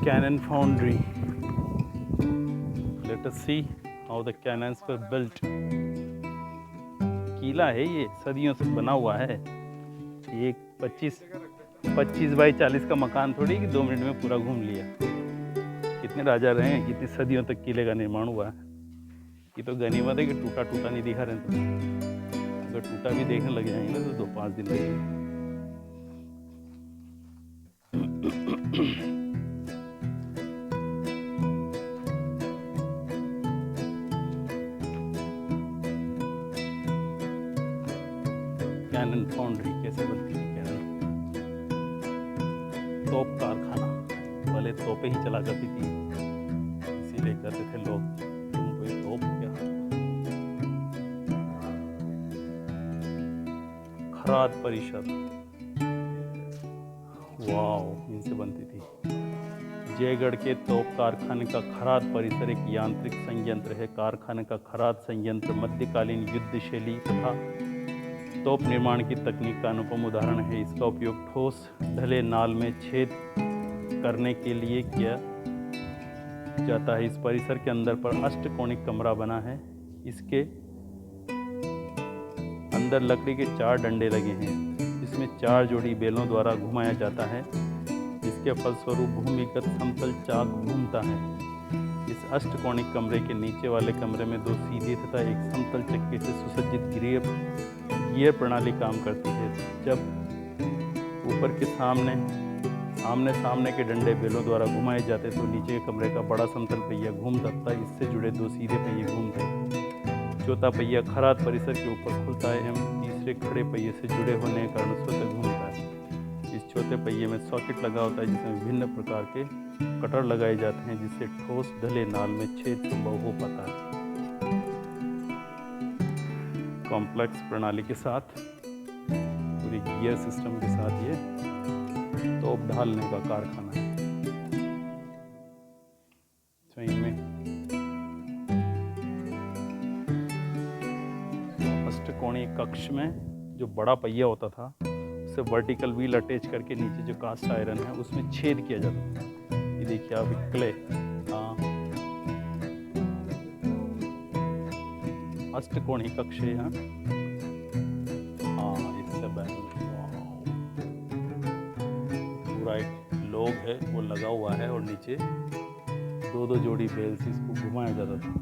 Cannon Foundry. Let us see how the cannons were built. किला है ये, सदियों से बना हुआ है। ये 25 बाई 40 का मकान थोड़ी कि 2 मिनट में पूरा घूम लिया। कितने राजा रहे हैं, कितनी सदियों तक किले का निर्माण हुआ है। ये तो गनीमत है कि टूटा टूटा नहीं दिखा रहे तुम्हें। अगर टूटा भी देखने लग जाएंगे ना तो 2-5 दिन लगेंगे। कैनन फाउंड्री कैसे बनती थी? कैनन तोप कारखाना, पहले तोपें ही चला करती थी, इसीलिए कहते थे लोग तुम कोई तोप क्या। खराद परिषद, वाओ, इनसे बनती थी। जयगढ़ के तोप कारखाने का खराद परिसर एक यांत्रिक संयंत्र है। कारखाने का खराद संयंत्र मध्यकालीन युद्ध शैली तथा तोप निर्माण की तकनीक का अनुपम उदाहरण है। इसका उपयोग ठोस ढले नाल में छेद करने के लिए किया जाता है। इस परिसर के अंदर पर अष्टकोणिक कमरा बना है। इसके अंदर लकड़ी के 4 डंडे लगे हैं। इसमें 4 जोड़ी बेलों द्वारा घुमाया जाता है, जिसके फलस्वरूप भूमिगत समतल चाक घूमता है। इस अष्टकोणिक कमरे के नीचे वाले कमरे में 2 सीधे तथा एक समतल चक्के से सुसज्जित गियर प्रणाली काम करती है। जब ऊपर के आमने सामने के डंडे बेलों द्वारा घुमाए जाते तो नीचे के कमरे का बड़ा समतल पहिया घूमता तथा इससे जुड़े 2 सीधे पहिए घूमते। चौथा पहिया खराद परिसर के ऊपर खुलता है एवं तीसरे खड़े पहिए से जुड़े होने के कारण स्वतः घूमता है। इस चौथे पहिए में सॉकेट लगा होता है, जिसमें विभिन्न प्रकार के कटर लगाए जाते हैं, जिससे ठोस ढले नाल में छेद संभव हो पाता है। कॉम्प्लेक्स प्रणाली के साथ, पूरी गियर सिस्टम के साथ ये तोप ढालने का कारखाना है। सही में अष्टकोणीय कक्ष में जो बड़ा पहिया होता था उसे वर्टिकल व्हील अटैच करके नीचे जो कास्ट आयरन है उसमें छेद किया जाता था। ये देखिए आप, क्ले, अष्टकोणीय कक्ष है यहाँ। इससे पूरा एक लोग है वो लगा हुआ है और नीचे 2-2 जोड़ी बेल से इसको घुमाया जाता था।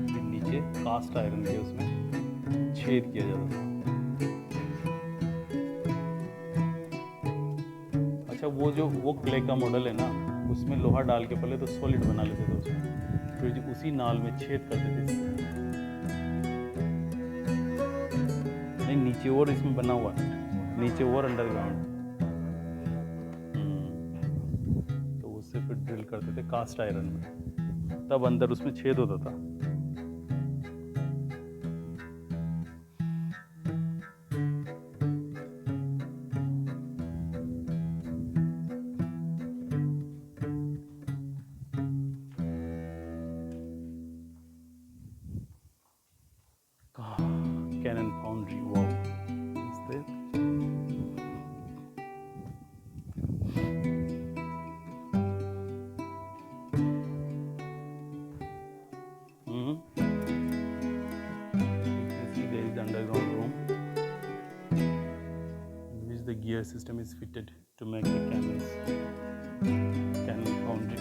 फिर नीचे कास्ट आयरन के उसमें छेद किया जाता था। अच्छा, वो क्ले का मॉडल है ना, उसमें लोहा डाल के पहले तो सॉलिड बना लेते थे उसमें, फिर उसी नाल में छेद करते थे। नहीं, नीचे और इसमें बना हुआ है, नीचे और अंडरग्राउंड, तो उससे फिर ड्रिल करते थे कास्ट आयरन में, तब अंदर उसमें छेद होता था। Cannon Foundry, wow, is there? You can see there is the underground room in which the gear system is fitted to make the Cannon Foundry.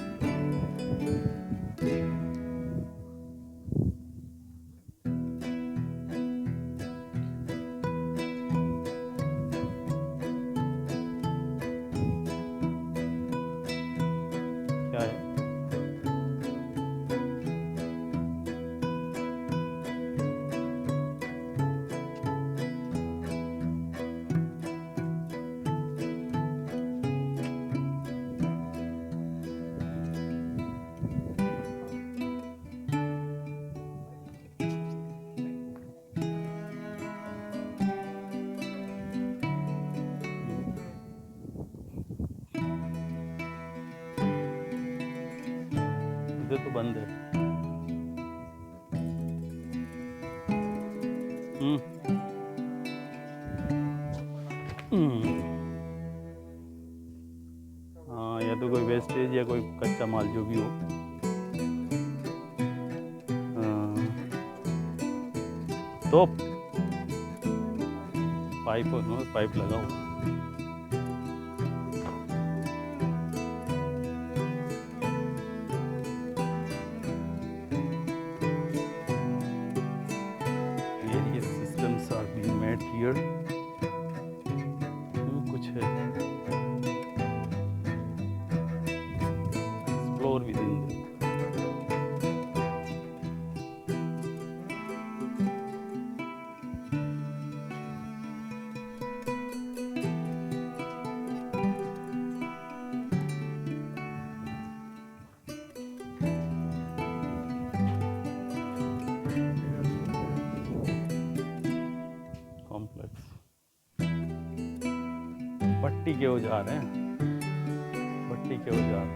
क्या है? इधर तो बंद है। हाँ, या तो कोई वेस्टेज परचेज या कोई कच्चा माल जो भी हो। तो पाइप लगा हुआ। Various systems are being made here. कुछ है। Explore within them. कॉम्प्लेक्स भट्टी के औजार हैं, भट्टी के औजार।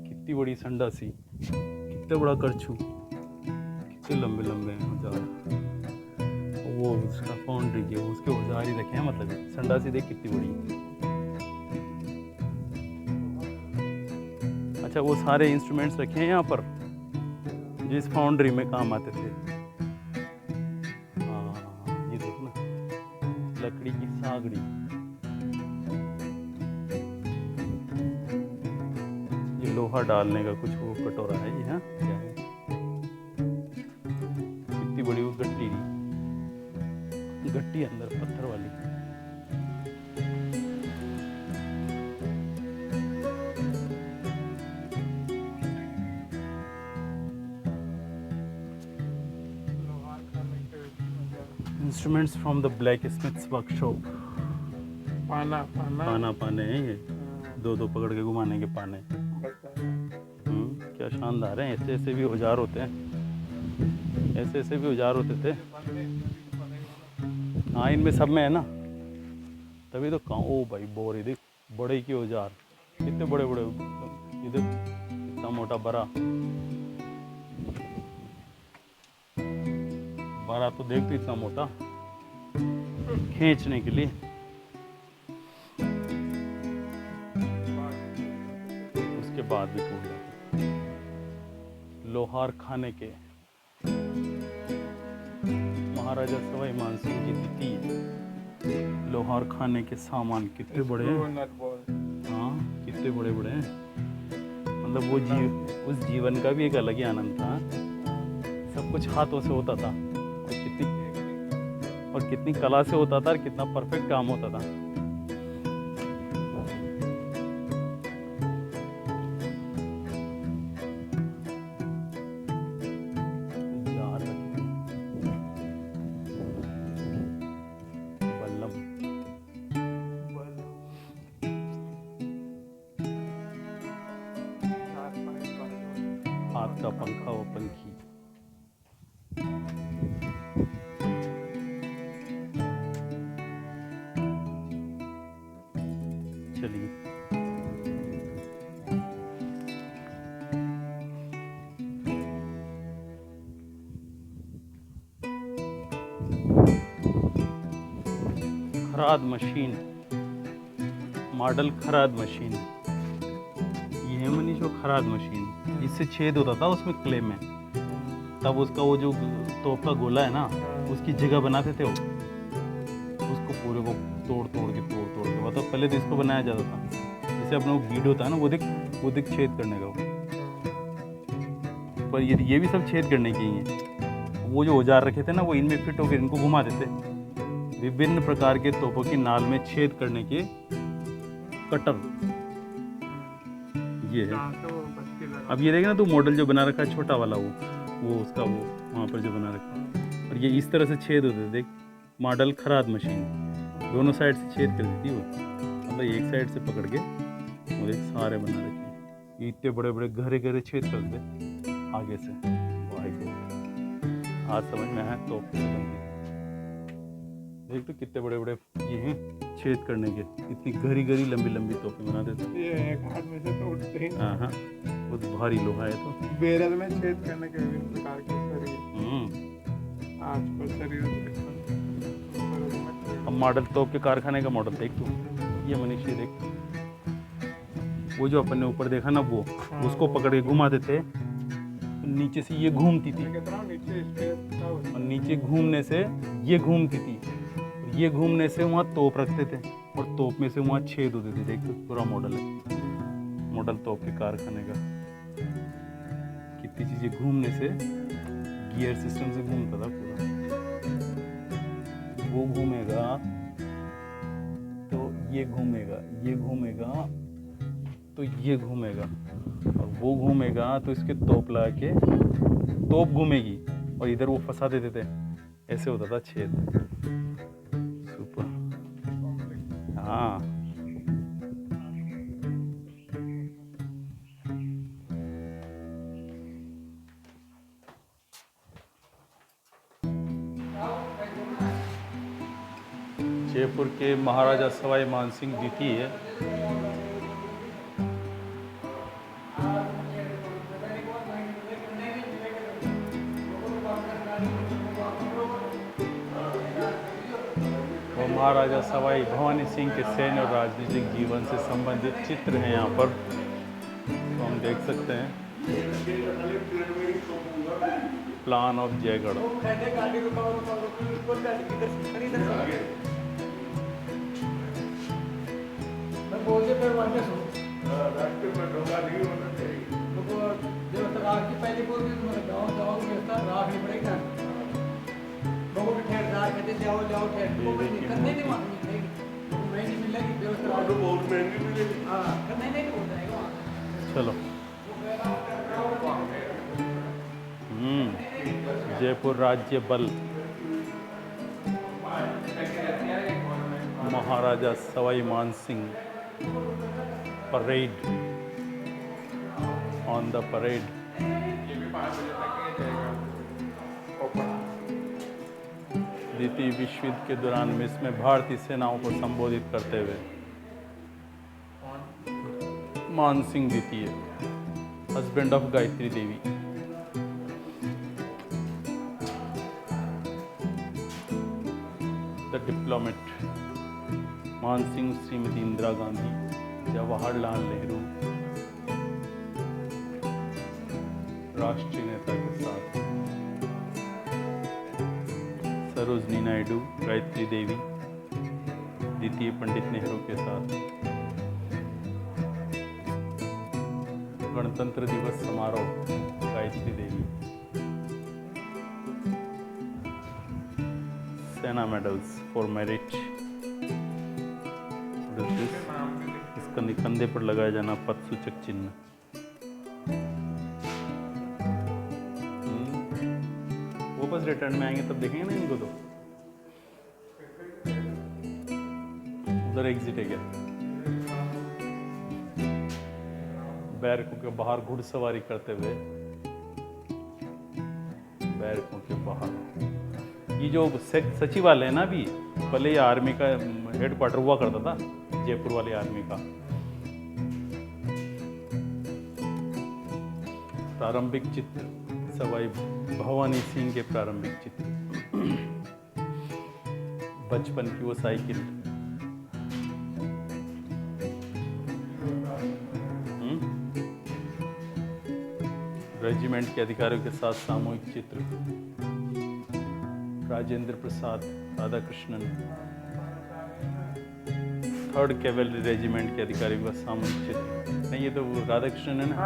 कितनी बड़ी संडासी, कितना बड़ा करछू, कितने लंबे लंबे हैं औजार। वो उसका फाउंड्री के उसके औजार ही रखे हैं, मतलब संडासी देख कितनी बड़ी। अच्छा, वो सारे इंस्ट्रूमेंट्स रखे हैं यहाँ पर जिस फाउंड्री में काम आते थे। लकड़ी की सागड़ी, ये लोहा डालने का कुछ वो कटोरा है ये। हाँ, क्या है? कितनी बड़ी वो गट्टी, गट्टी अंदर पत्थर वाली। Instruments from the black Smiths workshop. पाना पाने हैं ये, दो पकड़ के घुमाने के पाने। क्या शानदार है। ऐसे ऐसे भी औजार होते हैं, ऐसे ऐसे भी औजार होते थे। हाँ, इनमें सब में है ना, तभी तो कहाँ। ओ भाई, बोरी देख, बड़े की औजार, कितने बड़े बड़े। इधर इतना मोटा बड़ा तो देख, तो इतना मोटा खींचने के लिए। उसके बाद भी टूट जाती। लोहार खाने के महाराजा सवाई मानसिंह की द्वितीय लोहार खाने के सामान कितने बड़े हैं। हाँ, कितने बड़े बड़े हैं। मतलब वो उस जीवन का भी एक अलग ही आनंद था। सब कुछ हाथों से होता था, और कितनी कला से होता था, और कितना परफेक्ट काम होता था। बल्लम, हाथ का पंखा, वो पंखी। चलिए, खराद मशीन, मॉडल खराद मशीन। ये है मनीष, वो खराद मशीन जिससे छेद होता था उसमें क्ले में। तब उसका वो जो तोप का गोला है ना, उसकी जगह बनाते थे वो, उसको पूरे को तोड़ तोड़ के मतलब पहले तो इसको बनाया जाता था। जैसे अपना वो बीड होता है ना, वो देख छेद करने का वो। पर ये भी सब छेद करने के ही हैं। वो जो औजार रखे थे ना, वो इनमें फिट होकर इनको घुमा देते। विभिन्न प्रकार के तोपों की नाल में छेद करने के कटर ये है। अब ये देखना, तू मॉडल जो बना रखा है छोटा वाला, वो उसका वो वहाँ पर जो बना रखा है, और ये इस तरह से छेद होते थे। देख, मॉडल खराद मशीन दोनों साइड से छेद कर देती वो, मतलब एक साइड से पकड़ के वो देख सारे बना रखे। इतने बड़े बड़े गहरे छेद कर दे आगे से। भाई आज समझ में आया। तो देख तो कितने बड़े बड़े ये हैं छेद करने के। इतनी गहरी लंबी तोपें बनाते थे। ये एक हाथ में से तो उठते हैं। हाँ, बहुत भारी लोहा है। तो बेरल में छेद करने के विभिन्न प्रकार के सरिये आजकल शरीर। अब मॉडल तोप के कारखाने का मॉडल देख तू, ये मनीष, ये देख, वो जो अपन ने ऊपर देखा ना वो उसको पकड़ के घुमा देते, तो नीचे से ये घूमती थी, मैं कहता हूँ नीचे स्पेस था उसमें। और नीचे घूमने से ये घूमती थी, और ये घूमने से वहाँ तोप रखते थे, और तोप में से वहाँ छेद होते थे। देख पूरा मॉडल है, मॉडल तोप के कारखाने का। कितनी चीज़ें घूमने से, गियर सिस्टम से घूमता था पूरा। वो घूमेगा तो ये घूमेगा, ये घूमेगा तो ये घूमेगा, और वो घूमेगा तो इसके तोप लगा के तोप घूमेगी, और इधर वो फंसा देते थे। ऐसे होता था छेद। सुपर। हाँ, जयपुर के महाराजा सवाई मानसिंह द्वितीय वो महाराजा सवाई भवानी सिंह के सैन्य और राजनीतिक जीवन से संबंधित चित्र हैं यहाँ पर, तो हम देख सकते हैं। Plan of Jaigarh. पहले बोल गाँव व्यवस्था राख नहीं पड़ेगी, लोगों के ठहर जाओ जाओ ठहर करने नहीं मालूम महंगी मिलेगी व्यवस्था, बहुत महंगी मिलेगी। हाँ करने नहीं हो जाएगा। चलो। जयपुर राज्य बल, Maharaja Sawai Mansingh parade, on the parade. द्वितीय विश्व युद्ध के दौरान में इसमें भारतीय सेनाओं को संबोधित करते हुए मानसिंह द्वितीय, husband of Gayatri Devi. The diplomat, Mansingh Shrimati Indira Gandhi, Jawaharlal Nehru, राष्ट्रीय नेता के साथ सरोजनी नायडू, गायत्री देवी, द्वितीय पंडित नेहरू के साथ गणतंत्र दिवस समारोह, गायत्री देवी। सेना मेडल्स फॉर मेरिट, इसका कंधे पर लगाया जाना पद सूचक चिन्ह। वापस रिटर्न में आएंगे तब देखेंगे ना इनको। तो उधर एग्जिट है क्या? बैरकों के बाहर घुड़सवारी करते हुए, बैरकों के बाहर ये जो सचिवालय है ना, अभी पहले ये आर्मी का हेडक्वार्टर हुआ करता था, जयपुर वाली आर्मी का। प्रारंभिक चित्र सवाई भवानी सिंह के प्रारंभिक चित्र। बचपन की वो साइकिल, रेजिमेंट के अधिकारियों के साथ सामूहिक चित्र। Rajendra Prasad, Radhakrishnan, 3rd cavalry regiment के अधिकारियों का सामूहिक चित्र। नहीं, ये तो राधाकृष्णन है ना,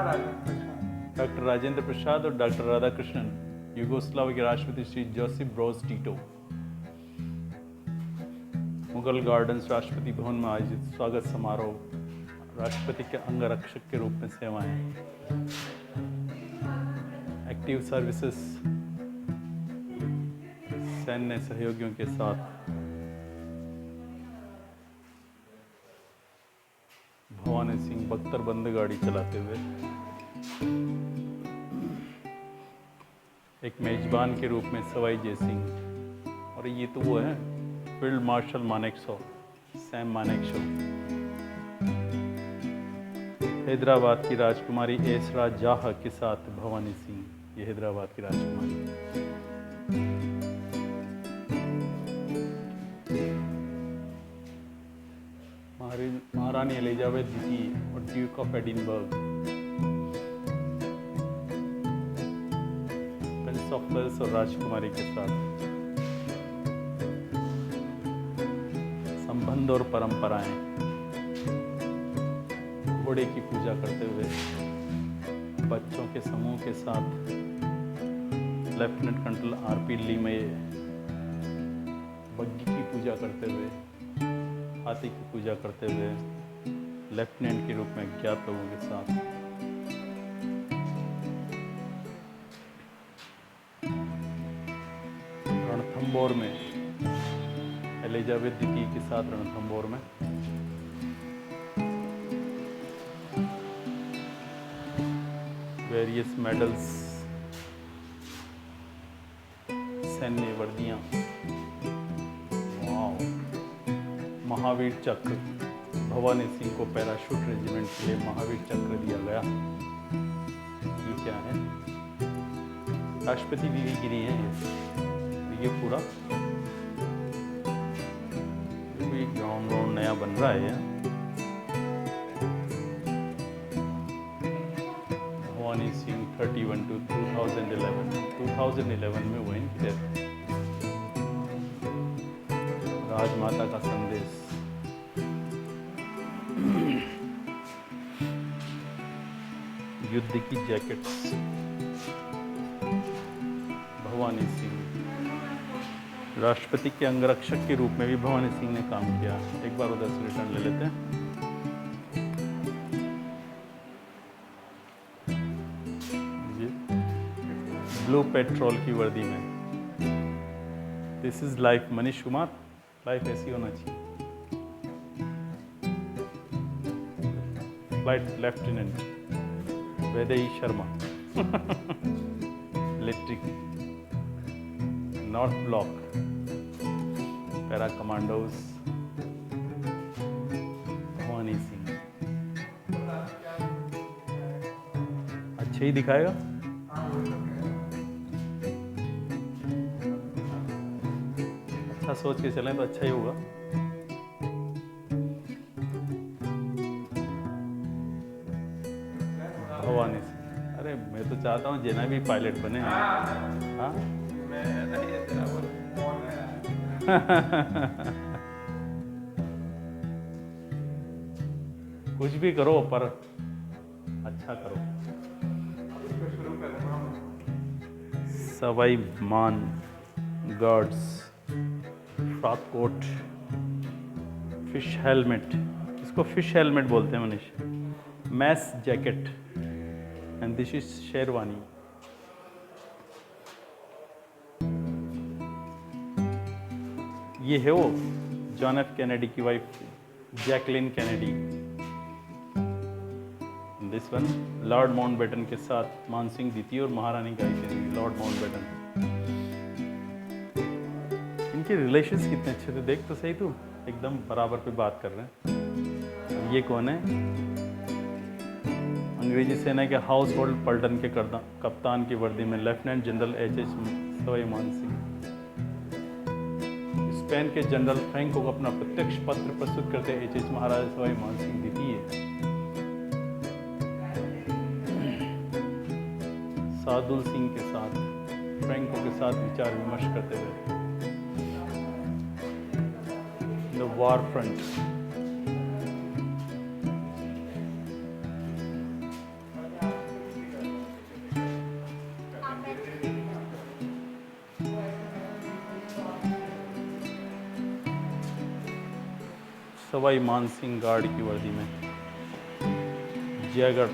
डॉक्टर राजेंद्र प्रसाद और डॉक्टर राधाकृष्णन। यूगोस्लाव के राष्ट्रपति Shri Joseph Broz Tito. Mughal Gardens Rashtrapati Bhavan में आयोजित स्वागत समारोह, राष्ट्रपति के अंगरक्षक के रूप में सेवाएं। एक्टिव सर्विसेज, सैन्य सहयोगियों के साथ। भवानी सिंह बख्तरबंद गाड़ी चलाते हुए एक मेजबान के रूप में सवाई जयसिंह। और ये तो वो है field marshal Manekshaw, Sam Manekshaw. Hyderabad की राजकुमारी ऐशरा जाह के साथ भवानी सिंह, ये हैदराबाद की राजकुमारी। महारानी महारानी एलिजाबेथ द्वितीय और duke of Edinburgh, prince of Wales और राजकुमारी के साथ संबंध और परंपराएं, घोड़े की पूजा करते हुए बच्चों के समूह के साथ लेफ्टिनेंट कर्नल आरपी लीमे बग्गी की पूजा करते हुए, हाथी की पूजा करते हुए लेफ्टिनेंट के रूप में अज्ञात लोगों के साथ रणथंबोर में एलिजाबेथ द्वितीय के साथ रणथंबोर में वेरियस मेडल्स, सैन्य वर्दियां, महावीर चक्र, भवानी सिंह को पैराशूट रेजिमेंट के लिए महावीर चक्र दिया गया। ये क्या है? राष्ट्रपति बीवी है ये पूरा भी ग्राउंड नया बन रहा है। भवानी सिंह 31 to 2011 में हुए इनकी डेथ। राजमाता का संदेश, युद्ध की जैकेट्स, भवानी सिंह राष्ट्रपति के अंगरक्षक के रूप में भी भवानी सिंह ने काम किया। एक बार उधर से रिटर्न ले लेते हैं। ब्लू पेट्रोल की वर्दी में, this is life Manish Kumar, life ऐसी होना चाहिए। Flight lieutenant Vaidehi Sharma electric north block para commandos Bhavani Singh. अच्छे ही दिखाएगा। अच्छा सोच के चलें तो अच्छा ही होगा। भवानी सिंह, अरे मैं तो चाहता हूँ जेना भी पायलट बने। हाँ कुछ भी करो पर अच्छा करो। Sawai Man Guards, frock coat, fish helmet, इसको फिश हेलमेट बोलते हैं Manish, mess jacket and this is sherwani. ये है वो जॉन एफ कैनेडी की wife Jacqueline Kennedy. This one Lord Mountbatten के साथ मानसिंह द्वितीय और महारानी गायत्री, लॉर्ड माउंटबेटन। इनके रिलेशंस कितने अच्छे थे, देख तो सही तू, एकदम बराबर पे बात कर रहे हैं। ये कौन है? अंग्रेजी सेना के हाउस होल्ड पल्टन के कप्तान की वर्दी में लेफ्टिनेंट जनरल एच.एच. सवाई मान सिंह। स्पेन के जनरल फ्रैंको को अपना प्रत्यक्ष पत्र प्रस्तुत करते एच.एच. महाराजा सवाई मान सिंह द्वितीय। सादुल सिंह के साथ फ्रैंको के साथ विचार विमर्श करते हुए द वॉर फ्रंट। सवाई मान सिंह गार्ड की वर्दी में जयगढ़।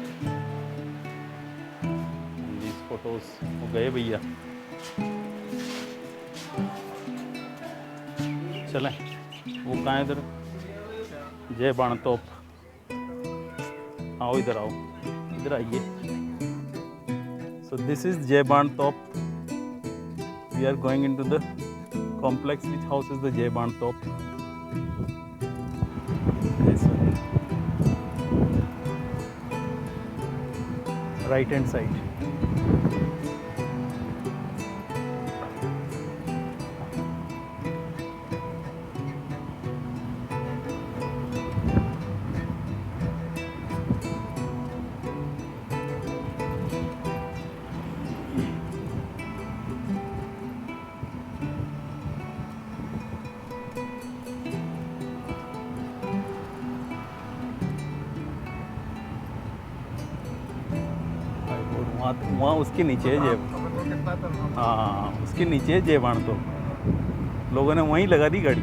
फोटोज वो गए भैया, चलें वो कहाँ है? इधर जय बाण तोप, आओ इधर आओ, इधर आइए। So this is Jai Ban तोप। We are going into the complex which house is the Jai Ban तोप। Right hand side. हाँ तो वहाँ उसके नीचे है जेब। तो कितना चलना हाँ उसके नीचे है जेबान, तो लोगों ने वहीं लगा दी गाड़ी,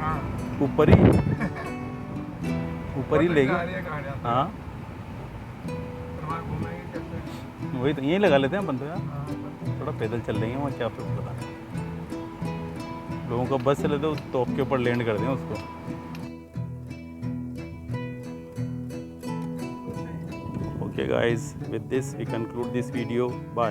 हाँ ऊपर ही ले जा गए। रही है गाड़ियाँ तो। हाँ फिर वहाँ घूमेंगे कैसे? वही तो, यहीं लगा लेते हैं अपन तो यार, हाँ, बस। थोड़ा पैदल चल लेंगे वहाँ, क्या फर्क पता है। लोगों का बस चले तो तोप के ऊपर लैंड कर दें उसको। Okay guys, with this we conclude this video. Bye.